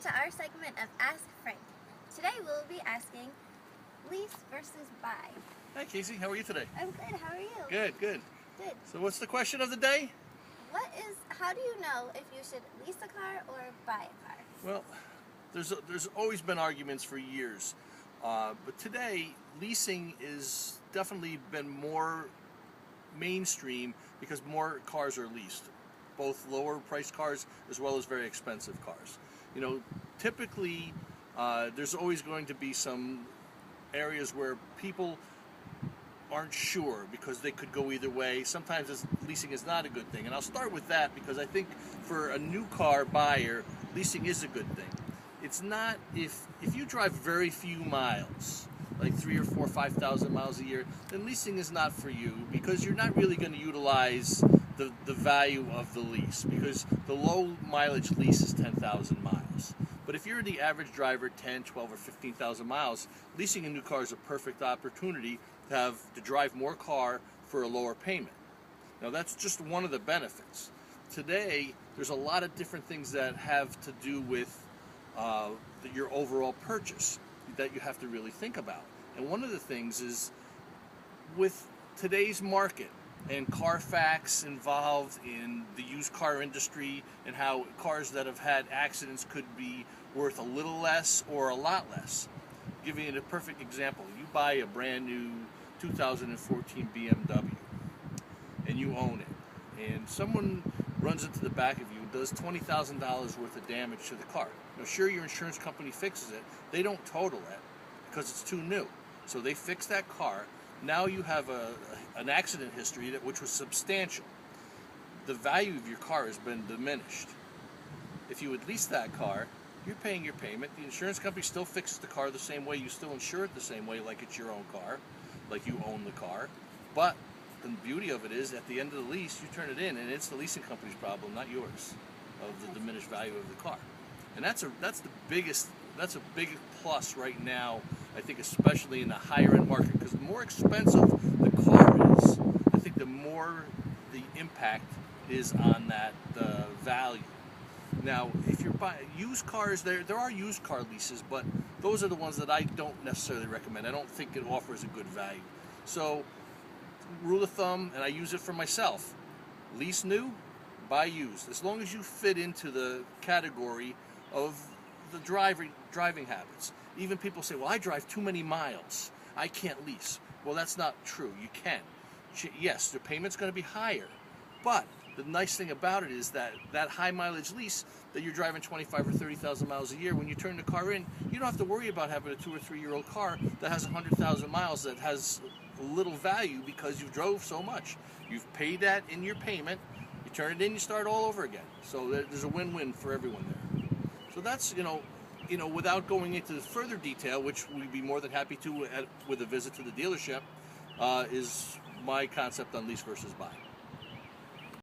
to our segment of Ask Frank. Today we'll be asking lease versus buy. Hi Casey, how are you today? I'm good, how are you? Good, good. Good. So what's the question of the day? How do you know if you should lease a car or buy a car? Well, there's always been arguments for years, but today leasing is definitely been more mainstream because more cars are leased, both lower priced cars as well as very expensive cars. You know, typically there's always going to be some areas where people aren't sure because they could go either way. Sometimes leasing is not a good thing, and I'll start with that because I think for a new car buyer, leasing is a good thing. It's not if you drive very few miles, like 3,000 or 4,000, 5,000 miles a year, then leasing is not for you because you're not really going to utilize the value of the lease, because the low mileage lease is 10,000 miles. But if you're the average driver, 10, 12, or 15,000 miles, leasing a new car is a perfect opportunity to drive more car for a lower payment. Now that's just one of the benefits. Today, there's a lot of different things that have to do with your overall purchase that you have to really think about. And one of the things is, with today's market and Carfax involved in the used car industry and how cars that have had accidents could be worth a little less or a lot less. Giving you a perfect example, you buy a brand new 2014 BMW and you own it, and someone runs into the back of you and does $20,000 worth of damage to the car. Now sure, your insurance company fixes it. They don't total it because it's too new. So they fix that car. Now you have an accident history which was substantial. The value of your car has been diminished. If you would lease that car, you're paying your payment. The insurance company still fixes the car the same way. You still insure it the same way, like it's your own car, like you own the car. But the beauty of it is, at the end of the lease, you turn it in, and it's the leasing company's problem, not yours, of the diminished value of the car. And that's a big plus right now, I think, especially in the higher end market, because the more expensive the car is, I think the more the impact is on that value. Now, if you're buying used cars, there are used car leases, but those are the ones that I don't necessarily recommend. I don't think it offers a good value. So, rule of thumb, and I use it for myself: lease new, buy used. As long as you fit into the category of the driving habits. Even people say, well, I drive too many miles, I can't lease. Well, that's not true. You can. Yes, the payment's going to be higher, but the nice thing about it is that high mileage lease that you're driving 25 or 30,000 miles a year, when you turn the car in, you don't have to worry about having a 2 or 3 year old car that has 100,000 miles that has little value because you drove so much. You've paid that in your payment, you turn it in, you start all over again. So there's a win-win for everyone there. So that's, without going into further detail, which we'd be more than happy to with a visit to the dealership, is my concept on lease versus buy.